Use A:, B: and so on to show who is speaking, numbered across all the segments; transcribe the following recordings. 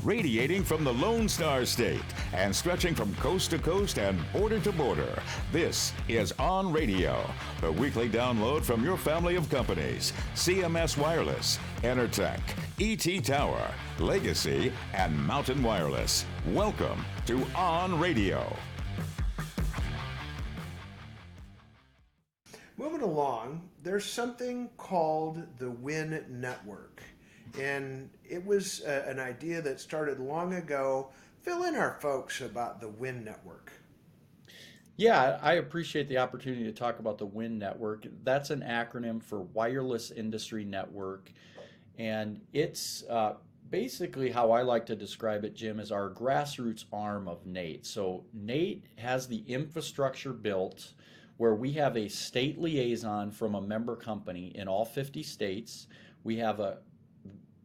A: radiating from the Lone Star State and stretching from coast to coast and border to border. This is OnRadio, the weekly download from your family of companies: CMS Wireless, Enertech, ET Tower, Legacy, and Mountain Wireless. Welcome to OnRadio.
B: Moving along, there's something called the WIN Network, and it was an idea that started long ago. Fill in our folks about the WIN Network.
C: Yeah, I appreciate the opportunity to talk about the WIN Network. That's an acronym for Wireless Industry Network, and it's basically how I like to describe it, Jim, is our grassroots arm of NATE. So NATE has the infrastructure built where we have a state liaison from a member company in all 50 states. We have a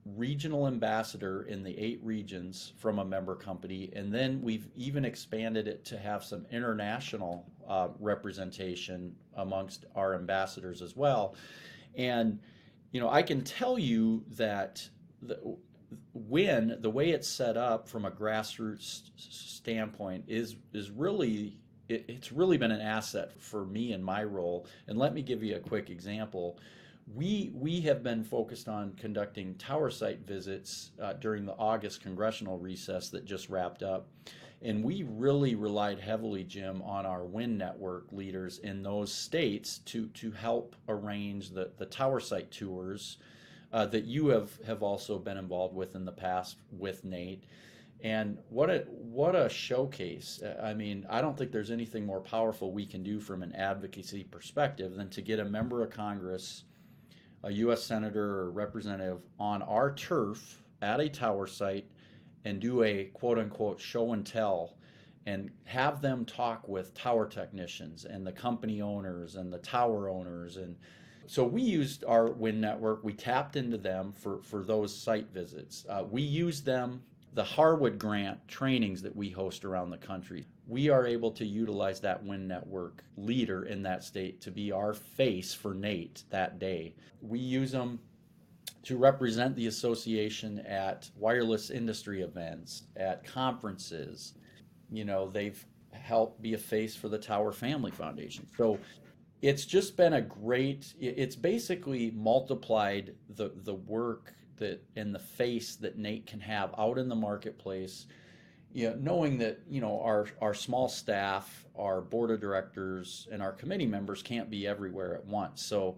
C: regional ambassador in the 8 regions from a member company, and then we've even expanded it to have some international representation amongst our ambassadors as well. And I can tell you that the way it's set up from a grassroots standpoint is really it's really been an asset for me in my role. And let me give you a quick example. We have been focused on conducting tower site visits during the August congressional recess that just wrapped up. And we really relied heavily, Jim, on our WIN network leaders in those states to help arrange the tower site tours that you have also been involved with in the past with NATE. And what a showcase. I mean, I don't think there's anything more powerful we can do from an advocacy perspective than to get a member of Congress, a U.S. senator or representative on our turf at a tower site and do a quote-unquote show and tell and have them talk with tower technicians and the company owners and the tower owners. And so we used our WIN network. We tapped into them for those site visits. We used them, the Harwood Grant trainings that we host around the country. We are able to utilize that WIN network leader in that state to be our face for NATE that day. We use them to represent the association at wireless industry events, at conferences. They've helped be a face for the Tower Family Foundation. So it's just been it's basically multiplied the work that and the face that NATE can have out in the marketplace, knowing that our small staff, our board of directors, and our committee members can't be everywhere at once. So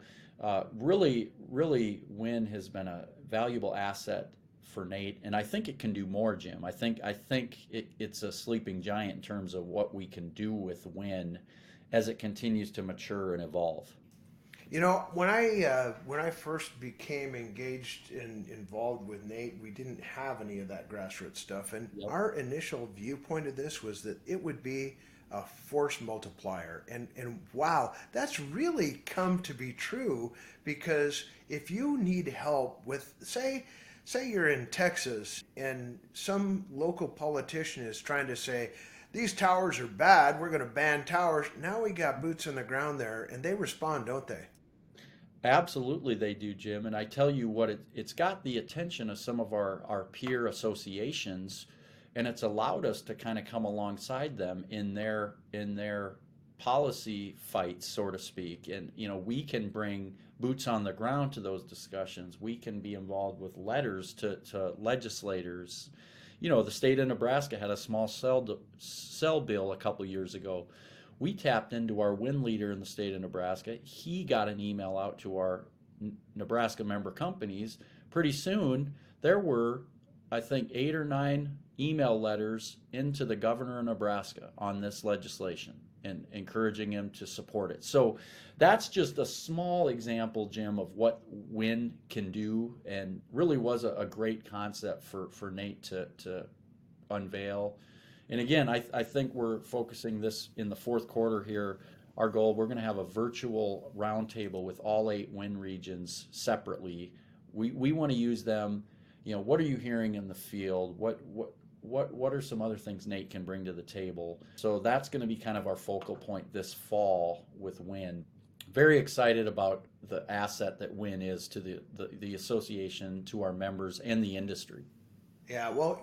C: really WIN has been a valuable asset for NATE, and I think it can do more, Jim. I think it's a sleeping giant in terms of what we can do with WIN as it continues to mature and evolve.
B: When I first became engaged and involved with NATE, we didn't have any of that grassroots stuff. And
C: Yep.
B: our initial viewpoint of this was that it would be a force multiplier. And wow, that's really come to be true, because if you need help with, say you're in Texas and some local politician is trying to say, these towers are bad, we're going to ban towers. Now we got boots on the ground there, and they respond, don't they?
C: Absolutely they do, Jim. And I tell you what, it's got the attention of some of our peer associations, and it's allowed us to kind of come alongside them in their policy fights, so to speak. And we can bring boots on the ground to those discussions. We can be involved with letters to legislators. The state of Nebraska had a small cell bill a couple years ago. We tapped into our WIN leader in the state of Nebraska. He got an email out to our Nebraska member companies. Pretty soon, there were, I think, 8 or 9 email letters into the governor of Nebraska on this legislation and encouraging him to support it. So that's just a small example, Jim, of what WIN can do, and really was a great concept for NATE to unveil. And again, I think we're focusing this in the fourth quarter here. Our goal, we're going to have a virtual roundtable with all 8 WIN regions separately. We want to use them. What are you hearing in the field? What are some other things NATE can bring to the table? So that's going to be kind of our focal point this fall with WIN. Very excited about the asset that WIN is to the association, to our members, and the industry.
B: Yeah, well,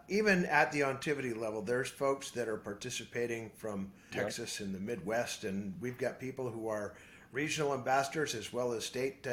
B: even at the ontivity level, there's folks that are participating from
C: Yep.
B: Texas and the Midwest, and we've got people who are regional ambassadors as well as state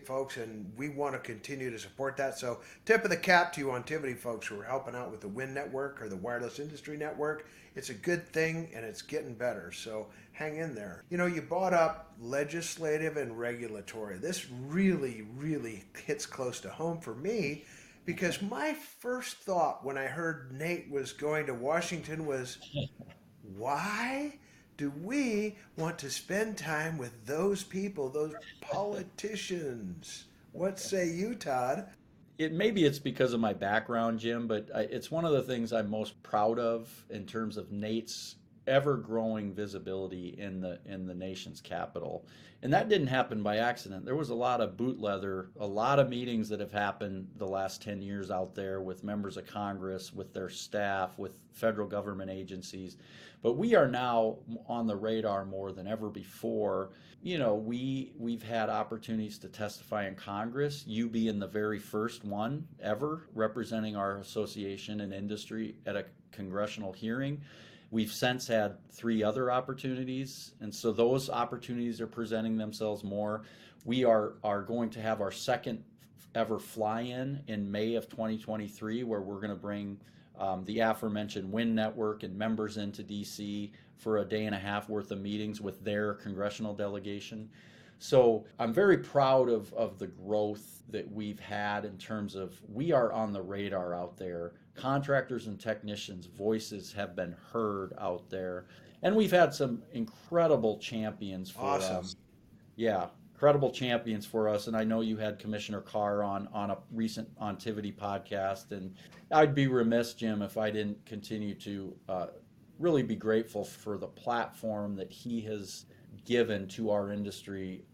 B: folks, and we want to continue to support that. So, tip of the cap to you ontivity folks who are helping out with the WIN network or the Wireless Industry Network. It's a good thing, and it's getting better. So, hang in there. You brought up legislative and regulatory. This really, really hits close to home for me because my first thought when I heard Nate was going to Washington was, why do we want to spend time with those people, those politicians? What say you, Todd?
C: Maybe it's because of my background, Jim, but it's one of the things I'm most proud of in terms of Nate's ever growing visibility in the nation's capital. And that didn't happen by accident. There was a lot of boot leather, a lot of meetings that have happened the last 10 years out there with members of Congress, with their staff, with federal government agencies. But we are now on the radar more than ever before. We've had opportunities to testify in Congress, you being the very first one ever representing our association and industry at a congressional hearing. We've since had three other opportunities, and so those opportunities are presenting themselves more. We are going to have our second ever fly-in May of 2023, where we're going to bring the aforementioned WIN network and members into DC for a day and a half worth of meetings with their congressional delegation. So I'm very proud of the growth that we've had in terms of we are on the radar out there. Contractors and technicians' voices have been heard out there. And we've had some incredible champions for
B: Awesome.
C: us. Yeah, incredible champions for us. And I know you had Commissioner Carr on a recent Ontivity podcast. And I'd be remiss, Jim, if I didn't continue to really be grateful for the platform that he has given to our industry,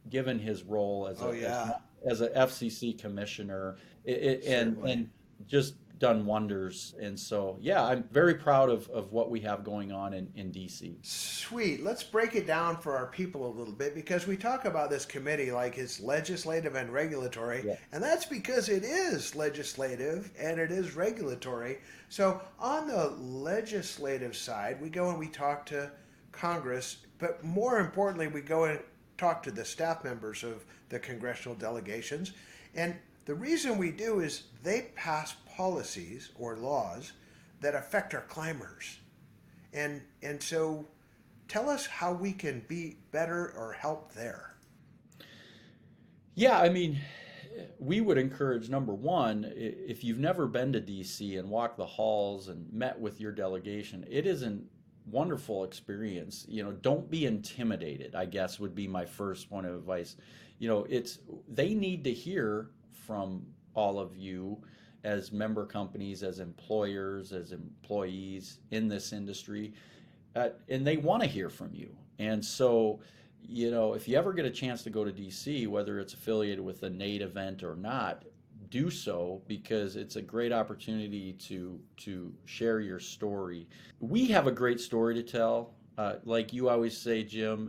C: given his role as
B: Oh, yeah,
C: as a FCC commissioner, and
B: certainly.
C: just done wonders. And so, yeah, I'm very proud of what we have going on in DC.
B: Sweet. Let's break it down for our people a little bit because we talk about this committee like it's legislative and regulatory,
C: Yeah.
B: and that's because it is legislative and it is regulatory. So, on the legislative side, we go and we talk to Congress, but more importantly, we go and talk to the staff members of the congressional delegations. And the reason we do is they pass policies or laws that affect our climbers. And so tell us how we can be better or help there.
C: Yeah, I mean, we would encourage number one, if you've never been to DC and walked the halls and met with your delegation, it is a wonderful experience. Don't be intimidated, I guess would be my first point of advice. It's they need to hear from all of you as member companies, as employers, as employees in this industry, and they want to hear from you. And so, if you ever get a chance to go to DC, whether it's affiliated with a NATE event or not, do so because it's a great opportunity to share your story. We have a great story to tell. Like you always say, Jim,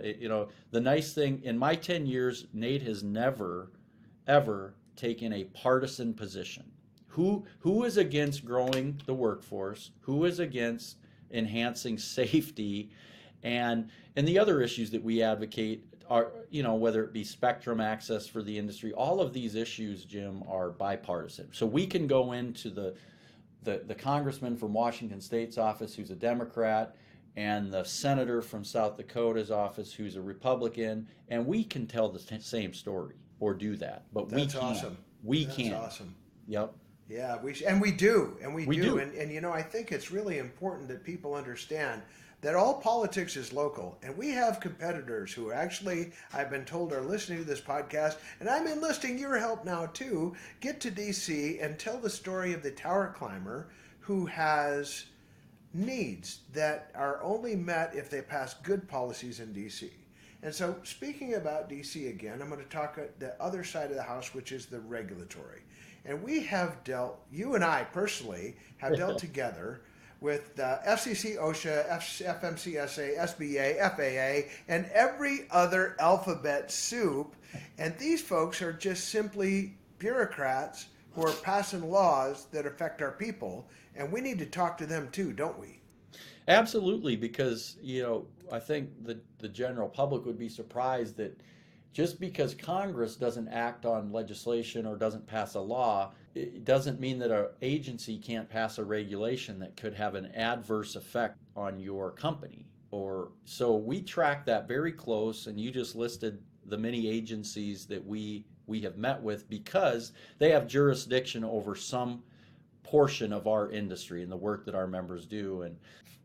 C: the nice thing in my 10 years, NATE has never, ever taken a partisan position. Who is against growing the workforce? Who is against enhancing safety? And the other issues that we advocate are, whether it be spectrum access for the industry, all of these issues, Jim, are bipartisan. So we can go into the congressman from Washington State's office who's a Democrat and the senator from South Dakota's office who's a Republican, and we can tell the same story or do that. But we
B: That's
C: can.
B: awesome.
C: We
B: That's
C: can.
B: awesome.
C: Yep.
B: Yeah, and we do, and we
C: We
B: do,
C: do.
B: and I think it's really important that people understand that all politics is local, and we have competitors who actually, I've been told, are listening to this podcast, and I'm enlisting your help now too. Get to DC and tell the story of the tower climber who has needs that are only met if they pass good policies in DC. And so, speaking about DC again, I'm going to talk the other side of the house, which is the regulatory. And we have dealt, you and I personally have dealt together with FCC, OSHA, FMCSA, SBA, FAA, and every other alphabet soup. And these folks are just simply bureaucrats who are passing laws that affect our people, and we need to talk to them too, don't we?
C: Absolutely, because I think the general public would be surprised that just because Congress doesn't act on legislation or doesn't pass a law, it doesn't mean that an agency can't pass a regulation that could have an adverse effect on your company. Or so we track that very close, and you just listed the many agencies that we have met with because they have jurisdiction over some portion of our industry and the work that our members do. And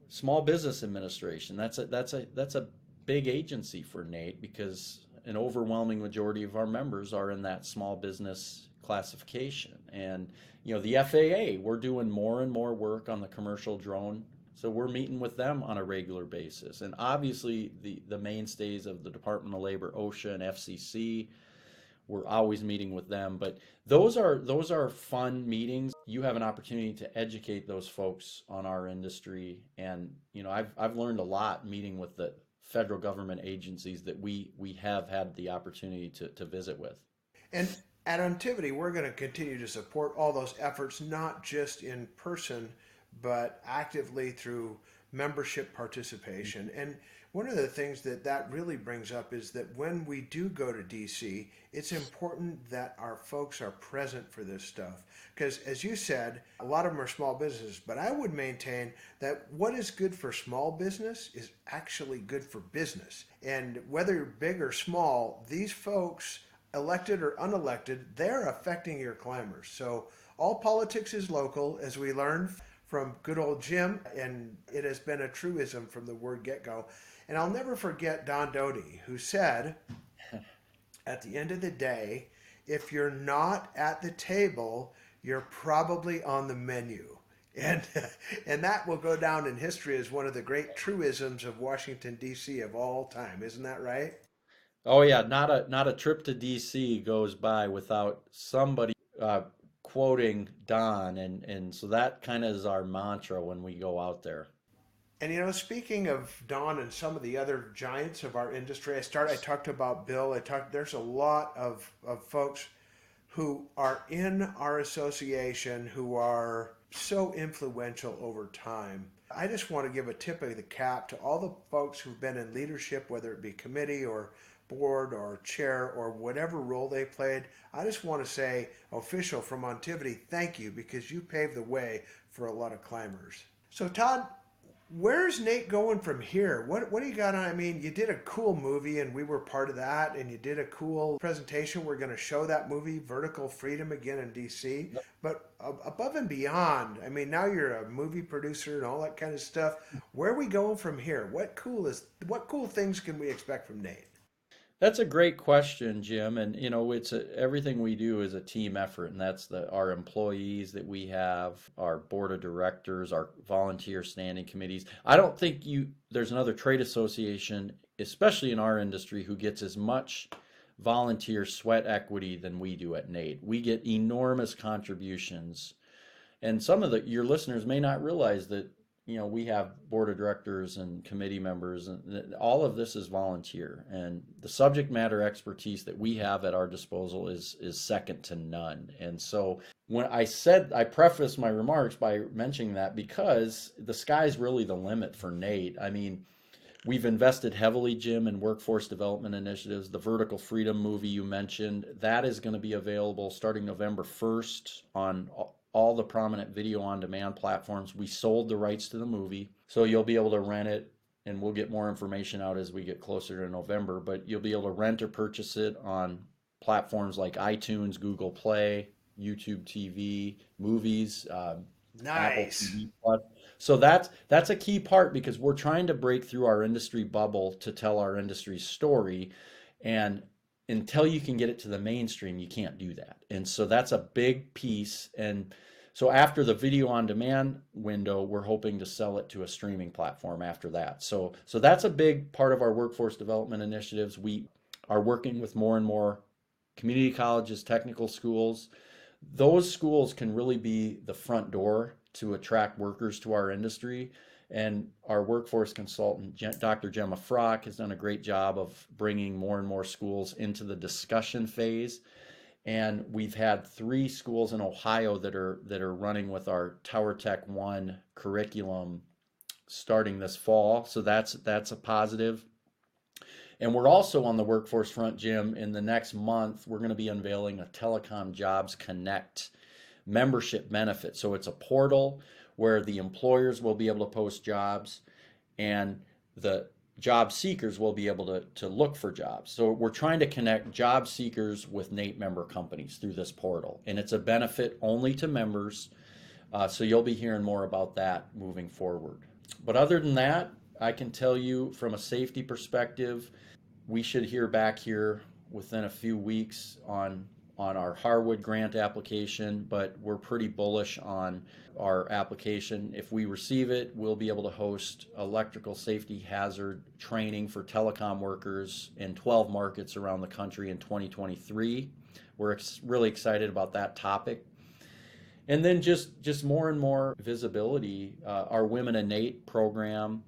C: Small Business Administration, that's a big agency for Nate because an overwhelming majority of our members are in that small business classification. And the FAA, we're doing more and more work on the commercial drone. So we're meeting with them on a regular basis. And obviously the mainstays of the Department of Labor, OSHA and FCC, we're always meeting with them. But those are fun meetings. You have an opportunity to educate those folks on our industry, and I've learned a lot meeting with the federal government agencies that we have had the opportunity to visit with.
B: And at Ontivity, we're going to continue to support all those efforts, not just in person, but actively through membership participation. And one of the things that really brings up is that when we do go to DC, it's important that our folks are present for this stuff. Because as you said, a lot of them are small businesses, but I would maintain that what is good for small business is actually good for business. And whether you're big or small, these folks, elected or unelected, they're affecting your climbers. So all politics is local, as we learned from good old Jim, and it has been a truism from the word get-go. And I'll never forget Don Doty, who said, at the end of the day, if you're not at the table, you're probably on the menu. And and that will go down in history as one of the great truisms of Washington, D.C. of all time. Isn't that right?
C: Oh yeah, not a trip to DC goes by without somebody quoting Don, and so that kind of is our mantra when we go out there.
B: And speaking of Don and some of the other giants of our industry, I talked about Bill. There's a lot of folks who are in our association who are so influential over time. I just want to give a tip of the cap to all the folks who've been in leadership, whether it be committee or board or chair or whatever role they played. I just want to say, official from Ontivity, thank you, because you paved the way for a lot of climbers. So Todd, where's Nate going from here? What do you got on? I mean, you did a cool movie and we were part of that, and you did a cool presentation. We're going to show that movie, Vertical Freedom, again in DC. But above and beyond, I mean, now you're a movie producer and all that kind of stuff. Where are we going from here? What cool things can we expect from Nate?
C: That's a great question, Jim. And everything we do is a team effort, and that's our employees that we have, our board of directors, our volunteer standing committees. I don't think there's another trade association, especially in our industry, who gets as much volunteer sweat equity than we do at NATE. We get enormous contributions, and some of your listeners may not realize that we have board of directors and committee members, and all of this is volunteer. And the subject matter expertise that we have at our disposal is second to none. And so when I prefaced my remarks by mentioning that because the sky's really the limit for Nate. I mean, we've invested heavily, Jim, in workforce development initiatives. The Vertical Freedom movie you mentioned, that is going to be available starting November 1st on all the prominent video on demand platforms. We sold the rights to the movie, so you'll be able to rent it, and we'll get more information out as we get closer to November, but you'll be able to rent or purchase it on platforms like iTunes, Google Play, YouTube TV, movies, Apple
B: Nice.
C: TV Plus. So that's a key part because we're trying to break through our industry bubble to tell our industry's story, and until you can get it to the mainstream, you can't do that. And so that's a big piece. And so after the video on demand window, we're hoping to sell it to a streaming platform after that. So that's a big part of our workforce development initiatives. We are working with more and more community colleges, technical schools. Those schools can really be the front door to attract workers to our industry. And our workforce consultant, Dr. Gemma Frock, has done a great job of bringing more and more schools into the discussion phase. And we've had 3 schools in Ohio that are running with our Tower Tech 1 curriculum starting this fall. So that's a positive. And we're also on the workforce front, Jim. In the next month, we're going to be unveiling a Telecom Jobs Connect membership benefit. So it's a portal where the employers will be able to post jobs and the job seekers will be able to look for jobs. So we're trying to connect job seekers with NATE member companies through this portal. And it's a benefit only to members. So you'll be hearing more about that moving forward. But other than that, I can tell you from a safety perspective, we should hear back here within a few weeks on our Harwood grant application, but we're pretty bullish on our application. If we receive it, we'll be able to host electrical safety hazard training for telecom workers in 12 markets around the country in 2023. We're really excited about that topic. And then just more and more visibility. Our Women in NATE program,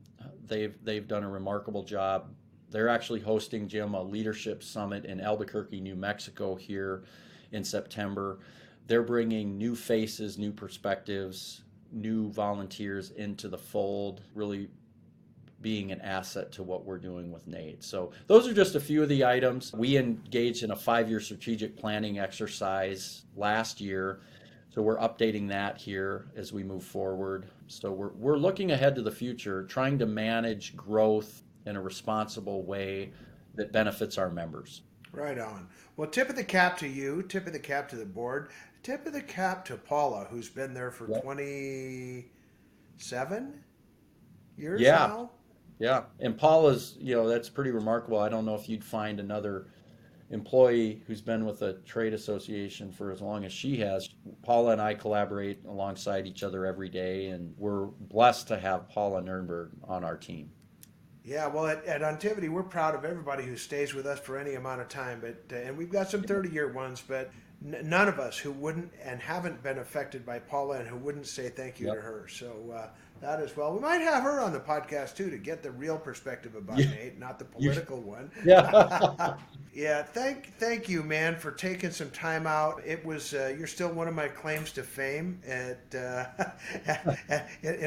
C: they've done a remarkable job. They're actually hosting, Jim, a leadership summit in Albuquerque, New Mexico here in September. They're bringing new faces, new perspectives, new volunteers into the fold, really being an asset to what we're doing with NATE. So those are just a few of the items. We engaged in a 5-year strategic planning exercise last year. So we're updating that here as we move forward. So we're looking ahead to the future, trying to manage growth in a responsible way that benefits our members.
B: Right on. Well, tip of the cap to you, tip of the cap to the board, tip of the cap to Paula, who's been there for 27 years
C: Yeah,
B: now.
C: yeah. And Paula's, that's pretty remarkable. I don't know if you'd find another employee who's been with a trade association for as long as she has. Paula and I collaborate alongside each other every day, and we're blessed to have Paula Nurnberg on our team.
B: Yeah, well, at Ontivity, we're proud of everybody who stays with us for any amount of time. But and we've got some 30-year ones, but none of us who wouldn't and haven't been affected by Paula and who wouldn't say thank you to her. So that as well. We might have her on the podcast too to get the real perspective about NATE, not the political one.
C: Yeah.
B: Yeah, thank you, man, for taking some time out. It was you're still one of my claims to fame. In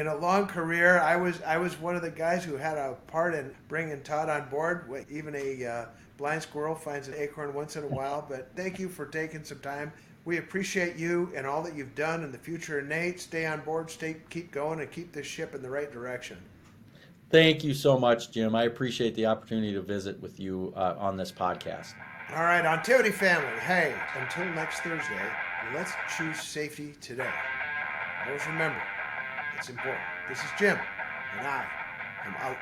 B: a long career, I was one of the guys who had a part in bringing Todd on board. Even a blind squirrel finds an acorn once in a while. But thank you for taking some time. We appreciate you and all that you've done in the future. Nate, stay on board, keep going, and keep this ship in the right direction.
C: Thank you so much, Jim. I appreciate the opportunity to visit with you on this podcast.
B: All right, Ontivity family. Hey, until next Thursday, let's choose safety today. Always remember, it's important. This is Jim, and I am out.